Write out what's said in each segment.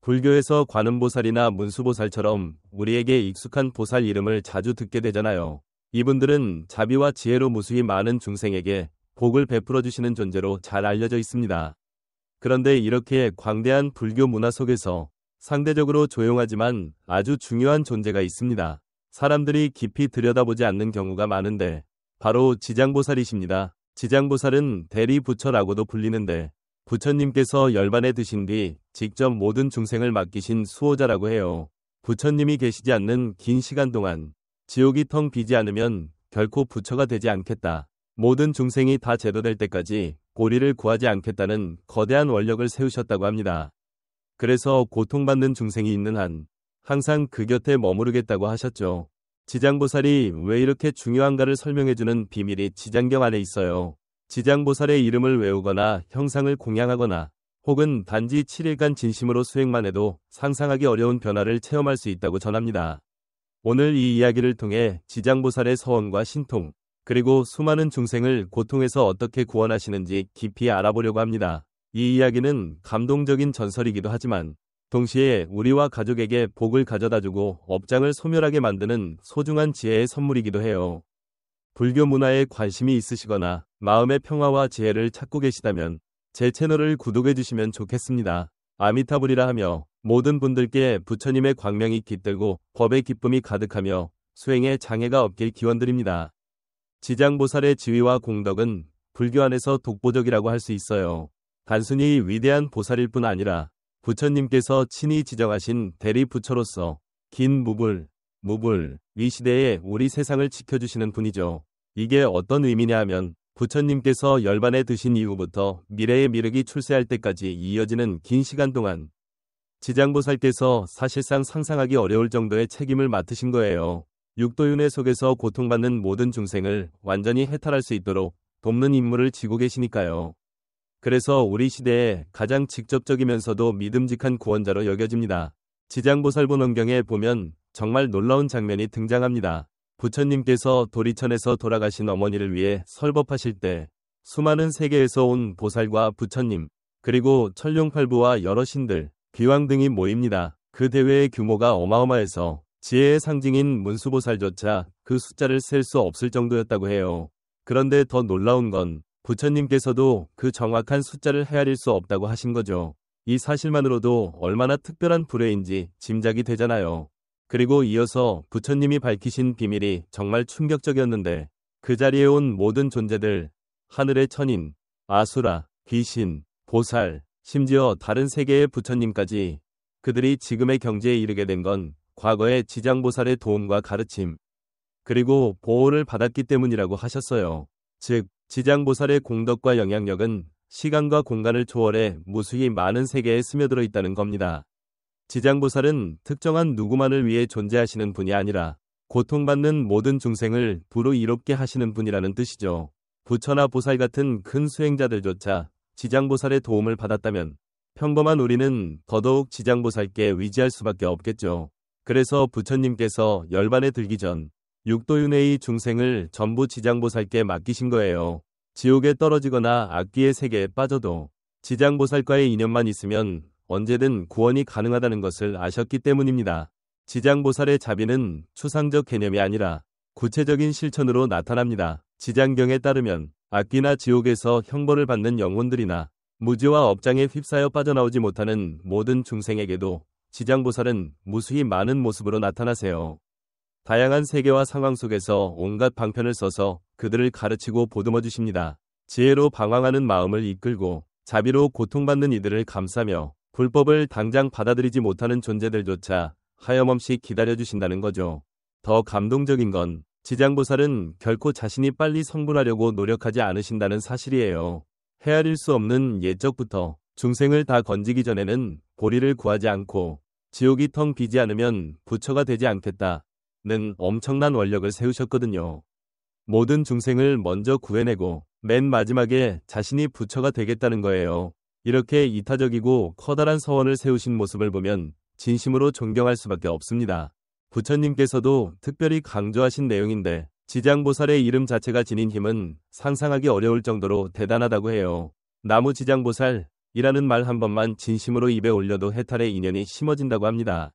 불교에서 관음보살이나 문수보살처럼 우리에게 익숙한 보살 이름을 자주 듣게 되잖아요. 이분들은 자비와 지혜로 무수히 많은 중생에게 복을 베풀어 주시는 존재로 잘 알려져 있습니다. 그런데 이렇게 광대한 불교 문화 속에서 상대적으로 조용하지만 아주 중요한 존재가 있습니다. 사람들이 깊이 들여다보지 않는 경우가 많은데 바로 지장보살이십니다. 지장보살은 대리부처라고도 불리는데 부처님께서 열반에 드신 뒤 직접 모든 중생을 맡기신 수호자라고 해요. 부처님이 계시지 않는 긴 시간 동안 지옥이 텅 비지 않으면 결코 부처가 되지 않겠다. 모든 중생이 다 제도될 때까지 고리를 구하지 않겠다는 거대한 원력을 세우셨다고 합니다. 그래서 고통받는 중생이 있는 한 항상 그 곁에 머무르겠다고 하셨죠. 지장보살이 왜 이렇게 중요한가를 설명해주는 비밀이 지장경 안에 있어요. 지장보살의 이름을 외우거나 형상을 공양하거나 혹은 단지 7일간 진심으로 수행만 해도 상상하기 어려운 변화를 체험할 수 있다고 전합니다. 오늘 이 이야기를 통해 지장보살의 서원과 신통, 그리고 수많은 중생을 고통에서 어떻게 구원하시는지 깊이 알아보려고 합니다. 이 이야기는 감동적인 전설이기도 하지만 동시에 우리와 가족에게 복을 가져다주고 업장을 소멸하게 만드는 소중한 지혜의 선물이기도 해요. 불교 문화에 관심이 있으시거나 마음의 평화와 지혜를 찾고 계시다면 제 채널을 구독해 주시면 좋겠습니다. 아미타불이라 하며 모든 분들께 부처님의 광명이 깃들고 법의 기쁨이 가득하며 수행에 장애가 없길 기원드립니다. 지장보살의 지위와 공덕은 불교 안에서 독보적이라고 할 수 있어요. 단순히 위대한 보살일 뿐 아니라 부처님께서 친히 지정하신 대리부처로서 긴 무불, 이 시대에 우리 세상을 지켜주시는 분이죠. 이게 어떤 의미냐 하면 부처님께서 열반에 드신 이후부터 미래의 미륵이 출세할 때까지 이어지는 긴 시간 동안 지장보살께서 사실상 상상하기 어려울 정도의 책임을 맡으신 거예요. 육도윤회 속에서 고통받는 모든 중생을 완전히 해탈할 수 있도록 돕는 임무를 지고 계시니까요. 그래서 우리 시대에 가장 직접적이면서도 믿음직한 구원자로 여겨집니다. 지장보살본 원경에 보면 정말 놀라운 장면이 등장합니다. 부처님께서 도리천에서 돌아가신 어머니를 위해 설법하실 때 수많은 세계에서 온 보살과 부처님, 그리고 천룡팔부와 여러 신들, 귀왕 등이 모입니다. 그 대회의 규모가 어마어마해서 지혜의 상징인 문수보살조차 그 숫자를 셀 수 없을 정도였다고 해요. 그런데 더 놀라운 건 부처님께서도 그 정확한 숫자를 헤아릴 수 없다고 하신 거죠. 이 사실만으로도 얼마나 특별한 불회인지 짐작이 되잖아요. 그리고 이어서 부처님이 밝히신 비밀이 정말 충격적이었는데 그 자리에 온 모든 존재들, 하늘의 천인, 아수라, 귀신, 보살, 심지어 다른 세계의 부처님까지 그들이 지금의 경지에 이르게 된 건 과거의 지장보살의 도움과 가르침, 그리고 보호를 받았기 때문이라고 하셨어요. 즉, 지장보살의 공덕과 영향력은 시간과 공간을 초월해 무수히 많은 세계에 스며들어 있다는 겁니다. 지장보살은 특정한 누구만을 위해 존재하시는 분이 아니라 고통받는 모든 중생을 부로 이롭게 하시는 분이라는 뜻이죠. 부처나 보살 같은 큰 수행자들조차 지장보살의 도움을 받았다면 평범한 우리는 더더욱 지장보살께 위지할 수밖에 없겠죠. 그래서 부처님께서 열반에 들기 전 육도윤회의 중생을 전부 지장보살께 맡기신 거예요. 지옥에 떨어지거나 악귀의 세계에 빠져도 지장보살과의 인연만 있으면 언제든 구원이 가능하다는 것을 아셨기 때문입니다. 지장보살의 자비는 추상적 개념이 아니라 구체적인 실천으로 나타납니다. 지장경에 따르면 악귀나 지옥에서 형벌을 받는 영혼들이나 무지와 업장에 휩싸여 빠져나오지 못하는 모든 중생에게도 지장보살은 무수히 많은 모습으로 나타나세요. 다양한 세계와 상황 속에서 온갖 방편을 써서 그들을 가르치고 보듬어 주십니다. 지혜로 방황하는 마음을 이끌고 자비로 고통받는 이들을 감싸며 불법을 당장 받아들이지 못하는 존재들조차 하염없이 기다려주신다는 거죠. 더 감동적인 건 지장보살은 결코 자신이 빨리 성불하려고 노력하지 않으신다는 사실이에요. 헤아릴 수 없는 옛적부터 중생을 다 건지기 전에는 보리를 구하지 않고 지옥이 텅 비지 않으면 부처가 되지 않겠다는 엄청난 원력을 세우셨거든요. 모든 중생을 먼저 구해내고 맨 마지막에 자신이 부처가 되겠다는 거예요. 이렇게 이타적이고 커다란 서원을 세우신 모습을 보면 진심으로 존경할 수밖에 없습니다. 부처님께서도 특별히 강조하신 내용인데 지장보살의 이름 자체가 지닌 힘은 상상하기 어려울 정도로 대단하다고 해요. 나무 지장보살, 이라는 말 한 번만 진심으로 입에 올려도 해탈의 인연이 심어진다고 합니다.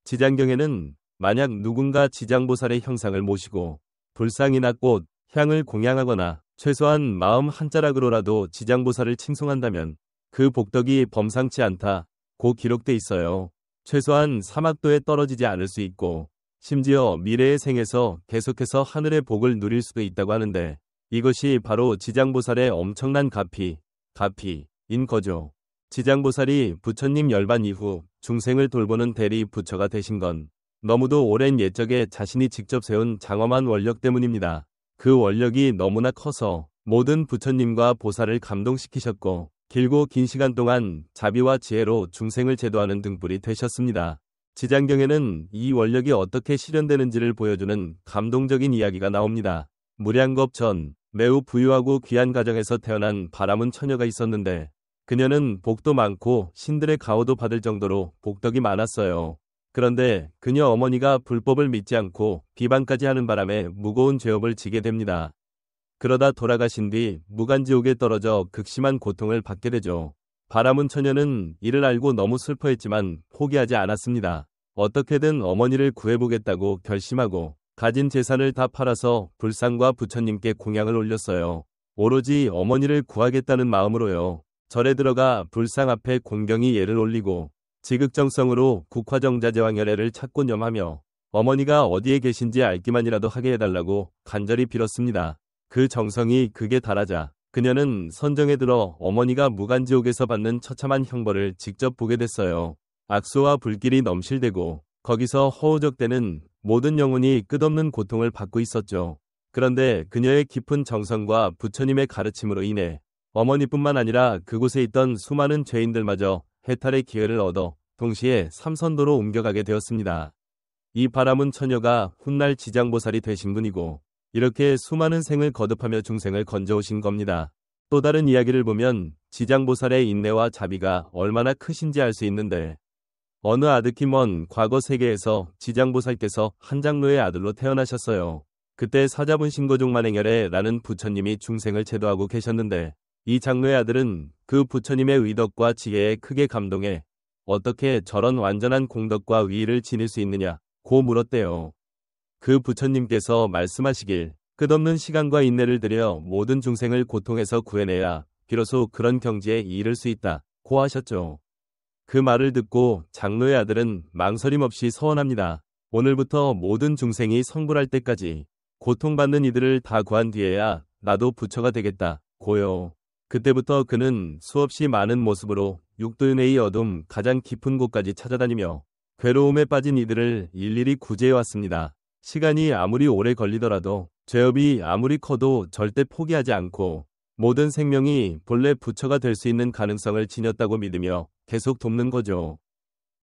지장경에는 만약 누군가 지장보살의 형상을 모시고 불상이나 꽃, 향을 공양하거나 최소한 마음 한자락으로라도 지장보살을 칭송한다면 그 복덕이 범상치 않다고 기록돼 있어요. 최소한 사막도에 떨어지지 않을 수 있고 심지어 미래의 생에서 계속해서 하늘의 복을 누릴 수도 있다고 하는데 이것이 바로 지장보살의 엄청난 가피인 거죠. 지장보살이 부처님 열반 이후 중생을 돌보는 대리 부처가 되신 건 너무도 오랜 옛적에 자신이 직접 세운 장엄한 원력 때문입니다. 그 원력이 너무나 커서 모든 부처님과 보살을 감동시키셨고 길고 긴 시간 동안 자비와 지혜로 중생을 제도하는 등불이 되셨습니다. 지장경에는 이 원력이 어떻게 실현되는지를 보여주는 감동적인 이야기가 나옵니다. 무량겁 전 매우 부유하고 귀한 가정에서 태어난 바라문 처녀가 있었는데 그녀는 복도 많고 신들의 가호도 받을 정도로 복덕이 많았어요. 그런데 그녀 어머니가 불법을 믿지 않고 비방까지 하는 바람에 무거운 죄업을 지게 됩니다. 그러다 돌아가신 뒤 무간지옥에 떨어져 극심한 고통을 받게 되죠. 바라문 처녀는 이를 알고 너무 슬퍼했지만 포기하지 않았습니다. 어떻게든 어머니를 구해보겠다고 결심하고 가진 재산을 다 팔아서 불상과 부처님께 공양을 올렸어요. 오로지 어머니를 구하겠다는 마음으로요. 절에 들어가 불상 앞에 공경히 예를 올리고 지극정성으로 국화정자제왕열애를 찾고 염하며 어머니가 어디에 계신지 알기만이라도 하게 해달라고 간절히 빌었습니다. 그 정성이 극에 달하자 그녀는 선정에 들어 어머니가 무간지옥에서 받는 처참한 형벌을 직접 보게 됐어요. 악수와 불길이 넘실대고 거기서 허우적대는 모든 영혼이 끝없는 고통을 받고 있었죠. 그런데 그녀의 깊은 정성과 부처님의 가르침으로 인해 어머니뿐만 아니라 그곳에 있던 수많은 죄인들마저 해탈의 기회를 얻어 동시에 삼선도로 옮겨가게 되었습니다. 이 바라문 처녀가 훗날 지장보살이 되신 분이고 이렇게 수많은 생을 거듭하며 중생을 건져오신 겁니다. 또 다른 이야기를 보면 지장보살의 인내와 자비가 얼마나 크신지 알 수 있는데 어느 아득히 먼 과거 세계에서 지장보살께서 한 장로의 아들로 태어나셨어요. 그때 사자분 신고종만행열애라는 부처님이 중생을 제도하고 계셨는데 이 장로의 아들은 그 부처님의 의덕과 지혜에 크게 감동해 어떻게 저런 완전한 공덕과 위의를 지닐 수 있느냐고 물었대요. 그 부처님께서 말씀하시길 끝없는 시간과 인내를 들여 모든 중생을 고통에서 구해내야 비로소 그런 경지에 이를 수 있다고 하셨죠. 그 말을 듣고 장로의 아들은 망설임 없이 서원합니다. 오늘부터 모든 중생이 성불할 때까지 고통받는 이들을 다 구한 뒤에야 나도 부처가 되겠다고요. 그때부터 그는 수없이 많은 모습으로 육도윤회의 어둠 가장 깊은 곳까지 찾아다니며 괴로움에 빠진 이들을 일일이 구제해왔습니다. 시간이 아무리 오래 걸리더라도 죄업이 아무리 커도 절대 포기하지 않고 모든 생명이 본래 부처가 될 수 있는 가능성을 지녔다고 믿으며 계속 돕는 거죠.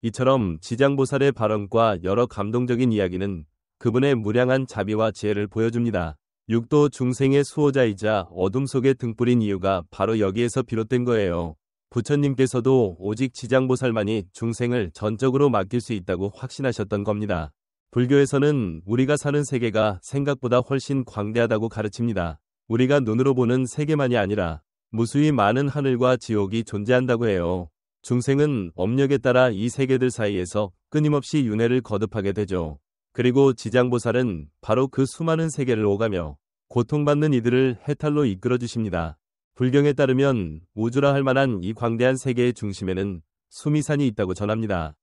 이처럼 지장보살의 발언과 여러 감동적인 이야기는 그분의 무량한 자비와 지혜를 보여줍니다. 육도 중생의 수호자이자 어둠 속에 등불인 이유가 바로 여기에서 비롯된 거예요. 부처님께서도 오직 지장보살만이 중생을 전적으로 맡길 수 있다고 확신하셨던 겁니다. 불교에서는 우리가 사는 세계가 생각보다 훨씬 광대하다고 가르칩니다. 우리가 눈으로 보는 세계만이 아니라 무수히 많은 하늘과 지옥이 존재한다고 해요. 중생은 업력에 따라 이 세계들 사이에서 끊임없이 윤회를 거듭하게 되죠. 그리고 지장보살은 바로 그 수많은 세계를 오가며 고통받는 이들을 해탈로 이끌어 주십니다. 불경에 따르면 우주라 할 만한 이 광대한 세계의 중심에는 수미산이 있다고 전합니다.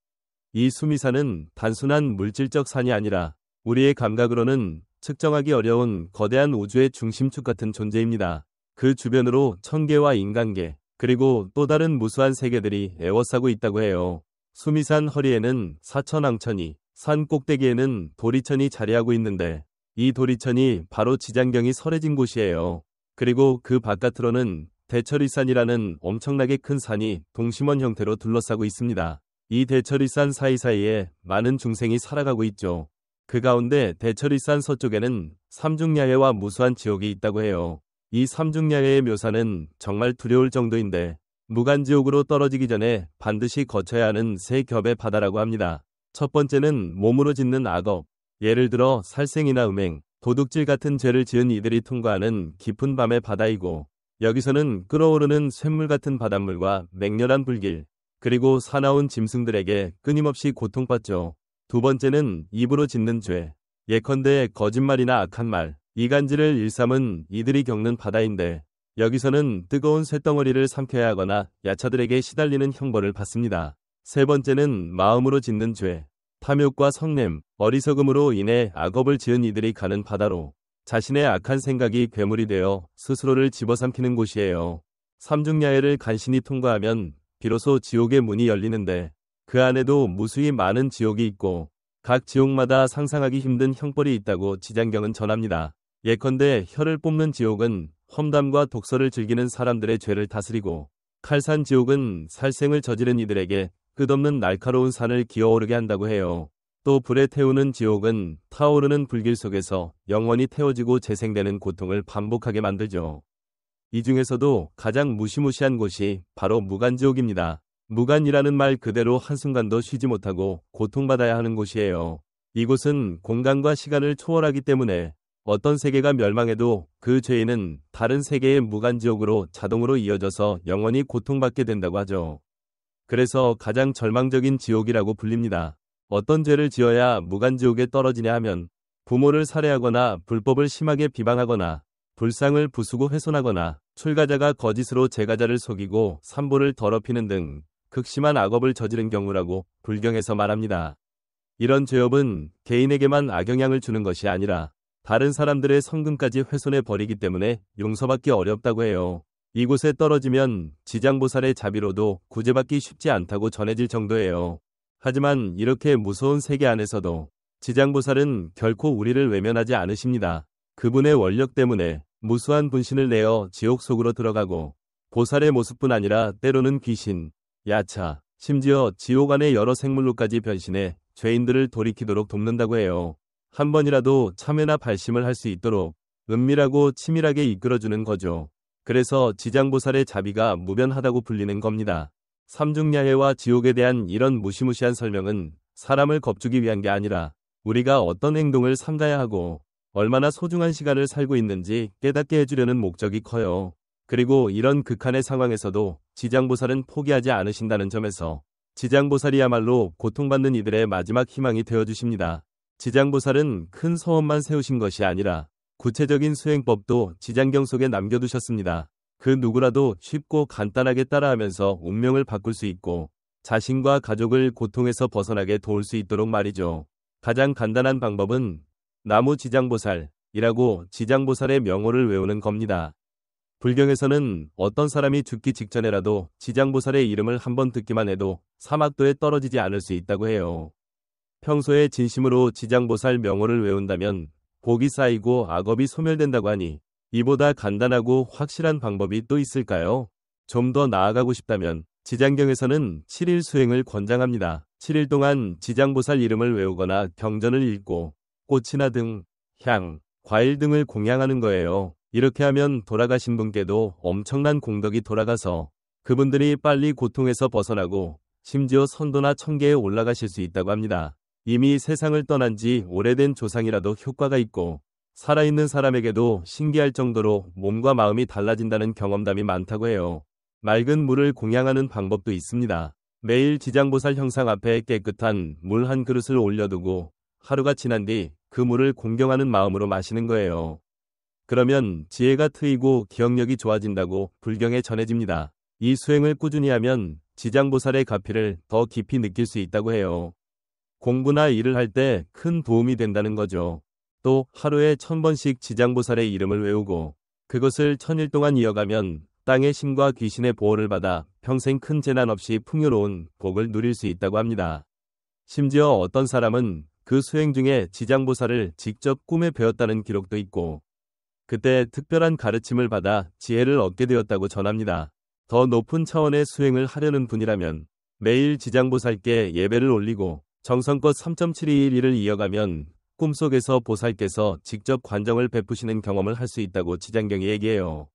이 수미산은 단순한 물질적 산이 아니라 우리의 감각으로는 측정하기 어려운 거대한 우주의 중심축 같은 존재입니다. 그 주변으로 천계와 인간계, 그리고 또 다른 무수한 세계들이 에워싸고 있다고 해요. 수미산 허리에는 사천왕천이, 산 꼭대기에는 도리천이 자리하고 있는데 이 도리천이 바로 지장경이 설해진 곳이에요. 그리고 그 바깥으로는 대처리산이라는 엄청나게 큰 산이 동심원 형태로 둘러싸고 있습니다. 이 대처리산 사이사이에 많은 중생이 살아가고 있죠. 그 가운데 대처리산 서쪽에는 삼중야해와 무수한 지옥이 있다고 해요. 이 삼중야해의 묘사는 정말 두려울 정도인데 무간지옥으로 떨어지기 전에 반드시 거쳐야 하는 세 겹의 바다라고 합니다. 첫 번째는 몸으로 짓는 악업, 예를 들어 살생이나 음행, 도둑질 같은 죄를 지은 이들이 통과하는 깊은 밤의 바다이고 여기서는 끓어오르는 쇳물 같은 바닷물과 맹렬한 불길, 그리고 사나운 짐승들에게 끊임없이 고통받죠. 두 번째는 입으로 짓는 죄. 예컨대 거짓말이나 악한 말, 이간질을 일삼은 이들이 겪는 바다인데 여기서는 뜨거운 쇳덩어리를 삼켜야 하거나 야차들에게 시달리는 형벌을 받습니다. 세 번째는 마음으로 짓는 죄. 탐욕과 성냄, 어리석음으로 인해 악업을 지은 이들이 가는 바다로 자신의 악한 생각이 괴물이 되어 스스로를 집어삼키는 곳이에요. 삼중야해를 간신히 통과하면 비로소 지옥의 문이 열리는데 그 안에도 무수히 많은 지옥이 있고 각 지옥마다 상상하기 힘든 형벌이 있다고 지장경은 전합니다. 예컨대 혀를 뽑는 지옥은 험담과 독서를 즐기는 사람들의 죄를 다스리고 칼산 지옥은 살생을 저지른 이들에게 끝없는 날카로운 산을 기어오르게 한다고 해요. 또 불에 태우는 지옥은 타오르는 불길 속에서 영원히 태워지고 재생되는 고통을 반복하게 만들죠. 이 중에서도 가장 무시무시한 곳이 바로 무간지옥입니다. 무간이라는 말 그대로 한순간도 쉬지 못하고 고통받아야 하는 곳이에요. 이곳은 공간과 시간을 초월하기 때문에 어떤 세계가 멸망해도 그 죄인은 다른 세계의 무간지옥으로 자동으로 이어져서 영원히 고통받게 된다고 하죠. 그래서 가장 절망적인 지옥이라고 불립니다. 어떤 죄를 지어야 무간지옥에 떨어지냐 하면 부모를 살해하거나 불법을 심하게 비방하거나 불상을 부수고 훼손하거나 출가자가 거짓으로 제가자를 속이고 산보를 더럽히는 등 극심한 악업을 저지른 경우라고 불경에서 말합니다. 이런 죄업은 개인에게만 악영향을 주는 것이 아니라 다른 사람들의 성금까지 훼손해 버리기 때문에 용서받기 어렵다고 해요. 이곳에 떨어지면 지장보살의 자비로도 구제받기 쉽지 않다고 전해질 정도예요. 하지만 이렇게 무서운 세계 안에서도 지장보살은 결코 우리를 외면하지 않으십니다. 그분의 원력 때문에 무수한 분신을 내어 지옥 속으로 들어가고 보살의 모습뿐 아니라 때로는 귀신, 야차, 심지어 지옥 안의 여러 생물로까지 변신해 죄인들을 돌이키도록 돕는다고 해요. 한 번이라도 참회나 발심을 할 수 있도록 은밀하고 치밀하게 이끌어주는 거죠. 그래서 지장보살의 자비가 무변하다고 불리는 겁니다. 삼중야해와 지옥에 대한 이런 무시무시한 설명은 사람을 겁주기 위한 게 아니라 우리가 어떤 행동을 삼가야 하고 얼마나 소중한 시간을 살고 있는지 깨닫게 해주려는 목적이 커요. 그리고 이런 극한의 상황에서도 지장보살은 포기하지 않으신다는 점에서 지장보살이야말로 고통받는 이들의 마지막 희망이 되어주십니다. 지장보살은 큰 서원만 세우신 것이 아니라 구체적인 수행법도 지장경 속에 남겨두셨습니다. 그 누구라도 쉽고 간단하게 따라하면서 운명을 바꿀 수 있고 자신과 가족을 고통에서 벗어나게 도울 수 있도록 말이죠. 가장 간단한 방법은 나무 지장보살이라고 지장보살의 명호를 외우는 겁니다. 불경에서는 어떤 사람이 죽기 직전에라도 지장보살의 이름을 한번 듣기만 해도 사막도에 떨어지지 않을 수 있다고 해요. 평소에 진심으로 지장보살 명호를 외운다면 복이 쌓이고 악업이 소멸된다고 하니 이보다 간단하고 확실한 방법이 또 있을까요? 좀 더 나아가고 싶다면 지장경에서는 7일 수행을 권장합니다. 7일 동안 지장보살 이름을 외우거나 경전을 읽고 꽃이나 등, 향, 과일 등을 공양하는 거예요. 이렇게 하면 돌아가신 분께도 엄청난 공덕이 돌아가서 그분들이 빨리 고통에서 벗어나고 심지어 선도나 천계에 올라가실 수 있다고 합니다. 이미 세상을 떠난 지 오래된 조상이라도 효과가 있고 살아있는 사람에게도 신기할 정도로 몸과 마음이 달라진다는 경험담이 많다고 해요. 맑은 물을 공양하는 방법도 있습니다. 매일 지장보살 형상 앞에 깨끗한 물 한 그릇을 올려두고 하루가 지난 뒤 그 물을 공경하는 마음으로 마시는 거예요. 그러면 지혜가 트이고 기억력이 좋아진다고 불경에 전해집니다. 이 수행을 꾸준히 하면 지장보살의 가피를 더 깊이 느낄 수 있다고 해요. 공부나 일을 할 때 큰 도움이 된다는 거죠. 또 하루에 1000번씩 지장보살의 이름을 외우고 그것을 1000일 동안 이어가면 땅의 신과 귀신의 보호를 받아 평생 큰 재난 없이 풍요로운 복을 누릴 수 있다고 합니다. 심지어 어떤 사람은 그 수행 중에 지장보살을 직접 꿈에 뵈었다는 기록도 있고 그때 특별한 가르침을 받아 지혜를 얻게 되었다고 전합니다. 더 높은 차원의 수행을 하려는 분이라면 매일 지장보살께 예배를 올리고 정성껏 3.721을 이어가면 꿈속에서 보살께서 직접 관정을 베푸시는 경험을 할 수 있다고 지장경이 얘기해요.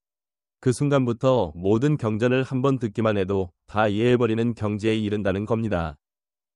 그 순간부터 모든 경전을 한번 듣기만 해도 다 이해해버리는 경지에 이른다는 겁니다.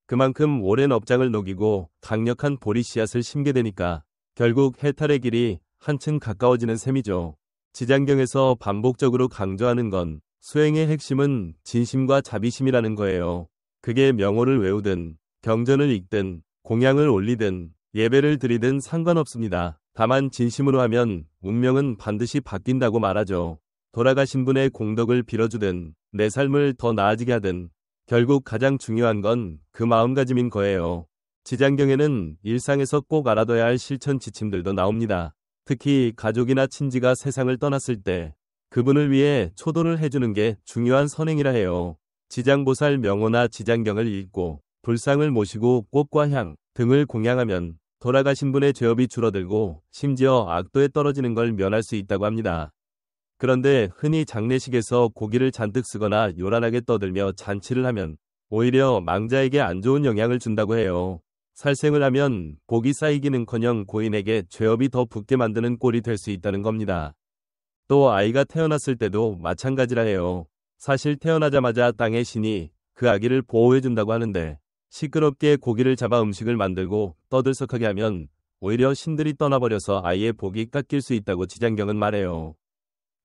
그만큼 오랜 업장을 녹이고 강력한 보리 씨앗을 심게 되니까 결국 해탈의 길이 한층 가까워지는 셈이죠. 지장경에서 반복적으로 강조하는 건 수행의 핵심은 진심과 자비심이라는 거예요. 그게 명호를 외우든 경전을 읽든 공양을 올리든 예배를 드리든 상관없습니다. 다만 진심으로 하면 운명은 반드시 바뀐다고 말하죠. 돌아가신 분의 공덕을 빌어주든 내 삶을 더 나아지게 하든 결국 가장 중요한 건 그 마음가짐인 거예요. 지장경에는 일상에서 꼭 알아둬야 할 실천 지침들도 나옵니다. 특히 가족이나 친지가 세상을 떠났을 때 그분을 위해 초도를 해주는 게 중요한 선행이라 해요. 지장보살 명호나 지장경을 읽고 불상을 모시고 꽃과 향 등을 공양하면 돌아가신 분의 죄업이 줄어들고 심지어 악도에 떨어지는 걸 면할 수 있다고 합니다. 그런데 흔히 장례식에서 고기를 잔뜩 쓰거나 요란하게 떠들며 잔치를 하면 오히려 망자에게 안 좋은 영향을 준다고 해요. 살생을 하면 복이 쌓이기는커녕 고인에게 죄업이 더 붙게 만드는 꼴이 될 수 있다는 겁니다. 또 아이가 태어났을 때도 마찬가지라 해요. 사실 태어나자마자 땅의 신이 그 아기를 보호해준다고 하는데 시끄럽게 고기를 잡아 음식을 만들고 떠들썩하게 하면 오히려 신들이 떠나버려서 아이의 복이 깎일 수 있다고 지장경은 말해요.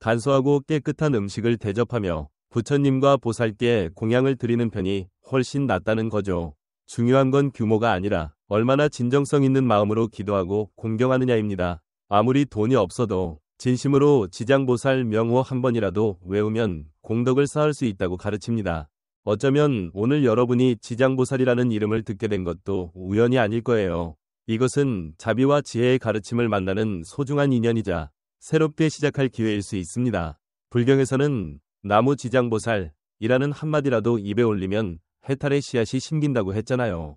간소하고 깨끗한 음식을 대접하며 부처님과 보살께 공양을 드리는 편이 훨씬 낫다는 거죠. 중요한 건 규모가 아니라 얼마나 진정성 있는 마음으로 기도하고 공경하느냐입니다. 아무리 돈이 없어도 진심으로 지장보살 명호 한 번이라도 외우면 공덕을 쌓을 수 있다고 가르칩니다. 어쩌면 오늘 여러분이 지장보살이라는 이름을 듣게 된 것도 우연이 아닐 거예요. 이것은 자비와 지혜의 가르침을 만나는 소중한 인연이자 새롭게 시작할 기회일 수 있습니다. 불경에서는 나무 지장보살이라는 한마디라도 입에 올리면 해탈의 씨앗이 심긴다고 했잖아요.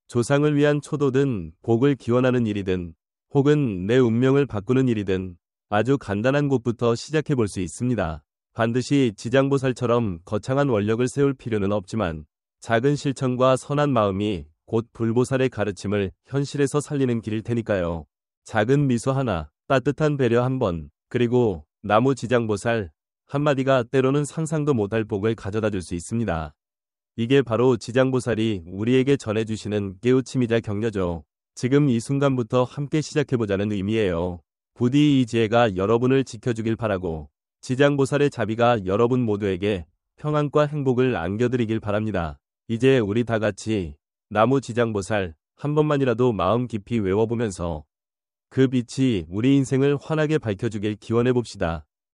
조상을 위한 초도든 복을 기원하는 일이든 혹은 내 운명을 바꾸는 일이든 아주 간단한 곳부터 시작해 볼 수 있습니다. 반드시 지장보살처럼 거창한 원력을 세울 필요는 없지만 작은 실천과 선한 마음이 곧 불보살의 가르침을 현실에서 살리는 길일 테니까요. 작은 미소 하나, 따뜻한 배려 한 번, 그리고 나무 지장보살 한마디가 때로는 상상도 못할 복을 가져다 줄 수 있습니다. 이게 바로 지장보살이 우리에게 전해주시는 깨우침이자 격려죠. 지금 이 순간부터 함께 시작해보자는 의미예요. 부디 이 지혜가 여러분을 지켜주길 바라고 지장보살의 자비가 여러분 모두에게 평안과 행복을 안겨드리길 바랍니다. 이제 우리 다 같이 나무 지장보살 한 번만이라도 마음 깊이 외워보면서 그 빛이 우리 인생을 환하게 밝혀주길 기원해봅시다.